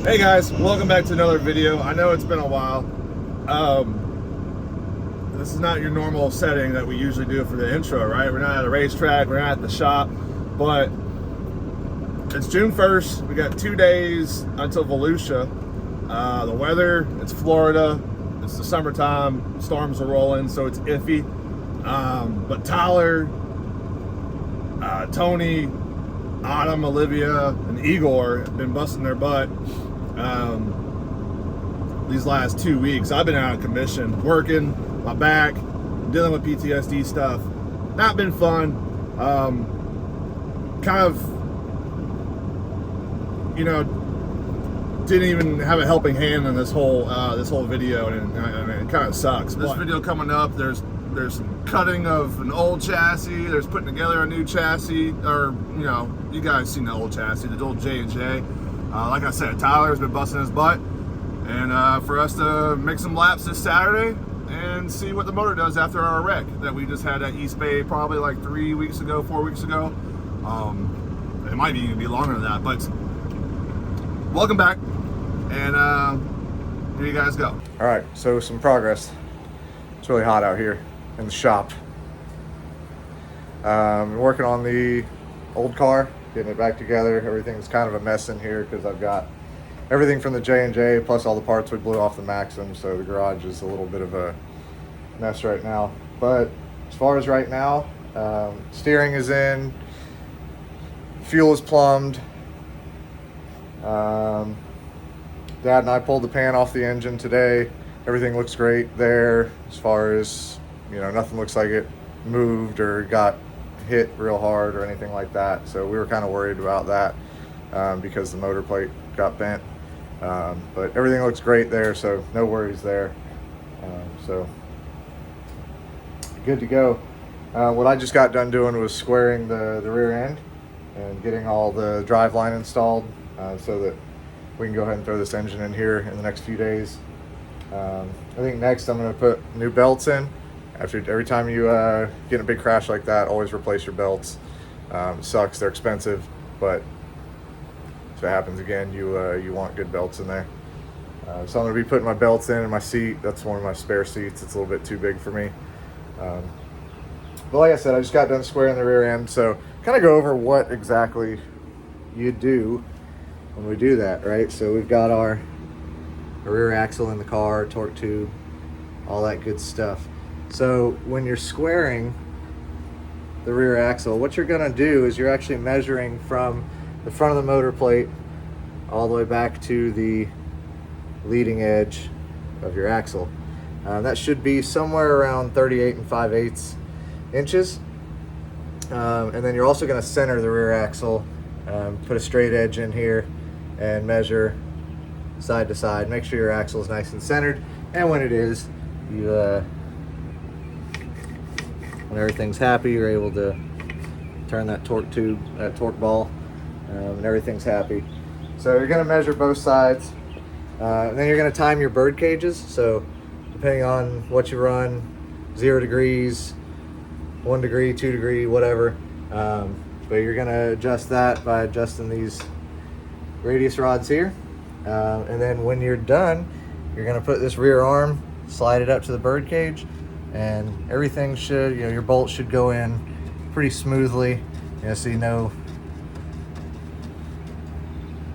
Hey guys, welcome back to another video. I know it's been a while. This is not your normal setting that we usually do for the intro, right? We're not at a racetrack, we're not at the shop, but it's June 1st. We got 2 days until Volusia. The weather, it's Florida, it's the summertime, storms are rolling, so it's iffy. But Tyler, Tony, Autumn, Olivia, and Igor have been busting their butt these last 2 weeks. I've been out of commission, working my back, dealing with PTSD stuff. Not been fun. Kind of, you know, didn't even have a helping hand in this whole video, and it kind of sucks. This video coming up, there's some cutting of an old chassis, there's putting together a new chassis, or, you know, you guys seen the old chassis, the old J&J. Like I said, Tyler's been busting his butt, and for us to make some laps this Saturday and see what the motor does after our wreck that we just had at East Bay probably like 4 weeks ago. It might even be longer than that, but welcome back, and here you guys go. All right, so some progress. It's really hot out here in the shop. Working on the old car, getting it back together. Everything's kind of a mess in here because I've got everything from the J&J plus all the parts we blew off the Maxim, so the garage is a little bit of a mess right now. But as far as right now, steering is in, fuel is plumbed. Dad and I pulled the pan off the engine today. Everything looks great there as far as, you know, nothing looks like it moved or got hit real hard or anything like that. So we were kind of worried about that because the motor plate got bent. But everything looks great there, so no worries there. So good to go. What I just got done doing was squaring the rear end and getting all the drive line installed so that we can go ahead and throw this engine in here in the next few days. I think next I'm going to put new belts in. Every time you get in a big crash like that, always replace your belts. It sucks, they're expensive, but if it happens again, you want good belts in there. So I'm going to be putting my belts in my seat. That's one of my spare seats. It's a little bit too big for me. But like I said, I just got done squaring the rear end, so kind of go over what exactly you do when we do that, right? So we've got our rear axle in the car, torque tube, all that good stuff. So when you're squaring the rear axle, what you're going to do is you're actually measuring from the front of the motor plate all the way back to the leading edge of your axle. That should be somewhere around 38 5/8 inches. And then you're also going to center the rear axle, put a straight edge in here and measure side to side. Make sure your axle is nice and centered, and when it is, when everything's happy, you're able to turn that torque tube, that torque ball, and everything's happy. So you're going to measure both sides, and then you're going to time your bird cages. So depending on what you run, 0 degrees, 1 degree, 2 degree, whatever. But you're going to adjust that by adjusting these radius rods here. And then when you're done, you're going to put this rear arm, slide it up to the bird cage, and everything should, you know, your bolt should go in pretty smoothly. You know, so you know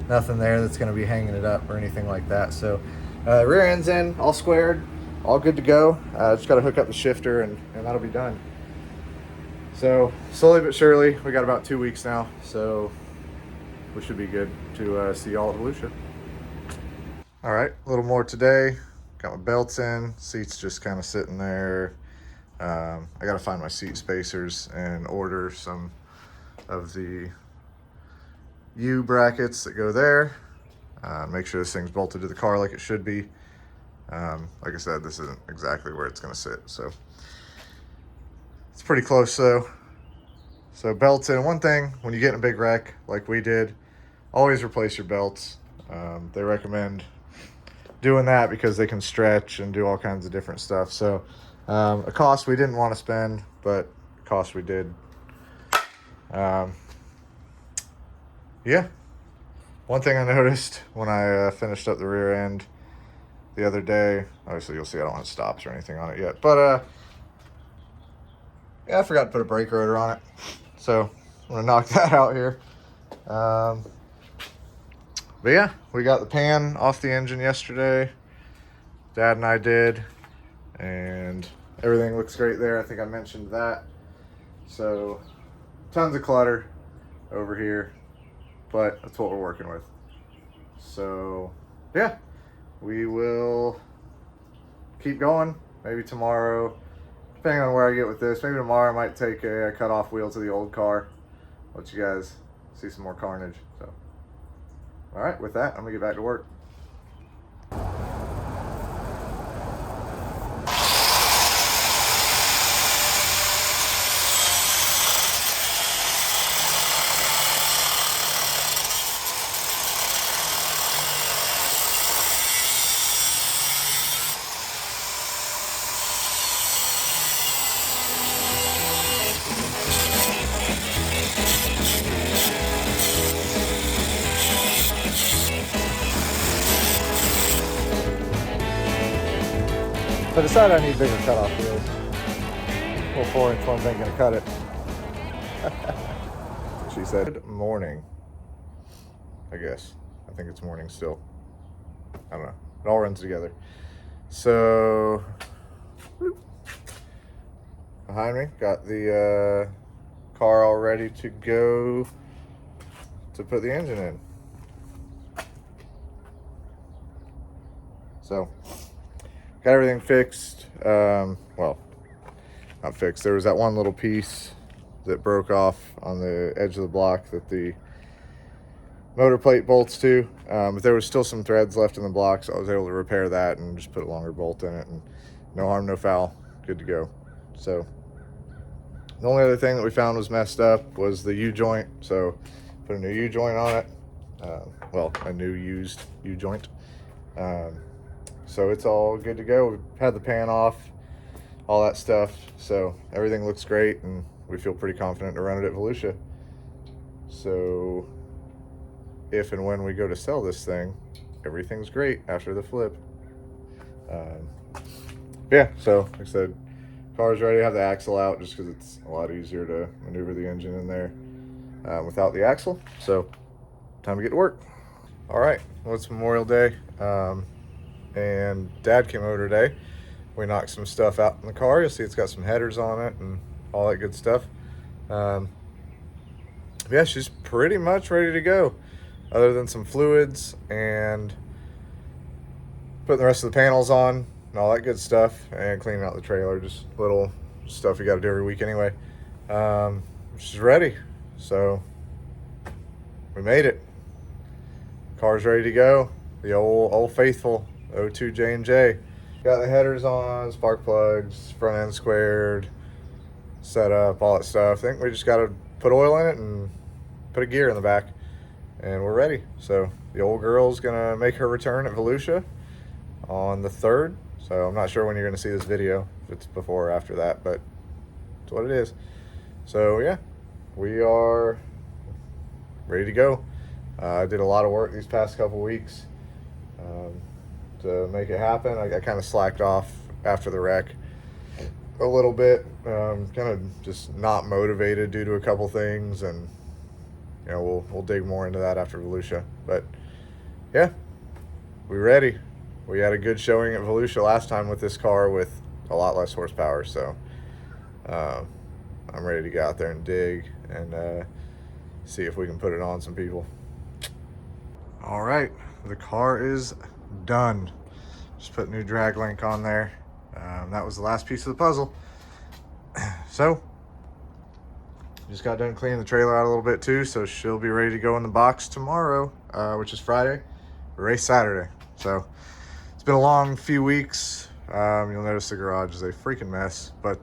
nothing there that's going to be hanging it up or anything like that. So rear end's in, all squared, all good to go. Just got to hook up the shifter and that'll be done. So slowly but surely, we got about 2 weeks now, so we should be good to see y'all at Volusia. All right, a little more today. Got my belts in, seats just kind of sitting there. I got to find my seat spacers and order some of the U brackets that go there. Make sure this thing's bolted to the car like it should be. Like I said, this isn't exactly where it's going to sit, so it's pretty close though. So belts in. One thing, when you get in a big wreck like we did, always replace your belts. They recommend doing that because they can stretch and do all kinds of different stuff. So a cost we didn't want to spend, but a cost we did. Yeah, One thing I noticed when I finished up the rear end the other day, obviously you'll see I don't have stops or anything on it yet, but yeah, I forgot to put a brake rotor on it, so I'm gonna knock that out here. But yeah, we got the pan off the engine yesterday. Dad and I did, and everything looks great there. I think I mentioned that. So tons of clutter over here, but that's what we're working with. So yeah, we will keep going. Maybe tomorrow, depending on where I get with this, maybe tomorrow I might take a cut off wheel to the old car. Let you guys see some more carnage. So all right, with that, I'm gonna get back to work. So I decided I need bigger cutoff wheels. Little 4-inch ones ain't gonna cut it. She said, good morning. I guess. I think it's morning still. I don't know. It all runs together. So, behind me, got the car all ready to go to put the engine in. So, got everything fixed. Well, not fixed. There was that one little piece that broke off on the edge of the block that the motor plate bolts to. But there was still some threads left in the block, so I was able to repair that and just put a longer bolt in it, and no harm, no foul. Good to go. So the only other thing that we found was messed up was the U-joint. So put a new U-joint on it. Well, a new used U-joint. So it's all good to go. We've had the pan off, all that stuff. So everything looks great, and we feel pretty confident to run it at Volusia. So if and when we go to sell this thing, everything's great after the flip. Yeah, so like I said, car's ready. I have the axle out just because it's a lot easier to maneuver the engine in there without the axle. So time to get to work. All right, well, it's Memorial Day, and Dad came over today. We knocked some stuff out in the car. You'll see it's got some headers on it and all that good stuff. Yeah, she's pretty much ready to go, other than some fluids and putting the rest of the panels on and all that good stuff, and cleaning out the trailer. Just little stuff you got to do every week anyway. She's ready, so we made it. Car's ready to go. The old faithful 02 J&J. Got the headers on, spark plugs, front end squared, set up, all that stuff. I think we just got to put oil in it and put a gear in the back, and we're ready. So the old girl's gonna make her return at Volusia on the 3rd. So I'm not sure when you're gonna see this video, if it's before or after that, but it's what it is. So yeah, we are ready to go. I did a lot of work these past couple weeks to make it happen. I kind of slacked off after the wreck a little bit, kind of just not motivated due to a couple things, and you know, we'll dig more into that after Volusia. But yeah, we're ready. We had a good showing at Volusia last time with this car with a lot less horsepower, so I'm ready to get out there and dig and see if we can put it on some people. All right, the car is done. Just put new drag link on there. That was the last piece of the puzzle. So just got done cleaning the trailer out a little bit too, so she'll be ready to go in the box tomorrow, which is Friday. We race Saturday. So it's been a long few weeks. You'll notice the garage is a freaking mess, but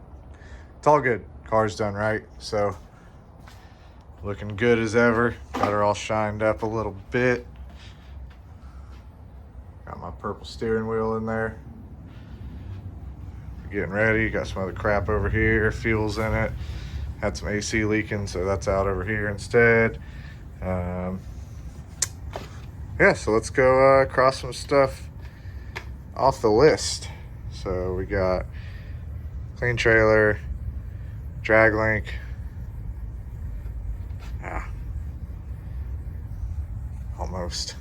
it's all good. Car's done right, so looking good as ever. Got her all shined up a little bit. Got my purple steering wheel in there. Getting ready. Got some other crap over here. Fuel's in it. Had some AC leaking, so that's out over here instead. yeah, so let's go cross some stuff off the list. So we got clean trailer, drag link. Almost.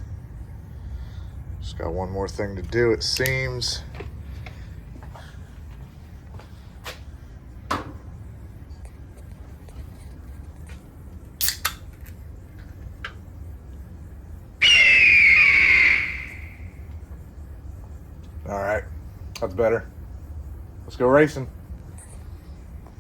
Just got one more thing to do, it seems. All right, that's better. Let's go racing.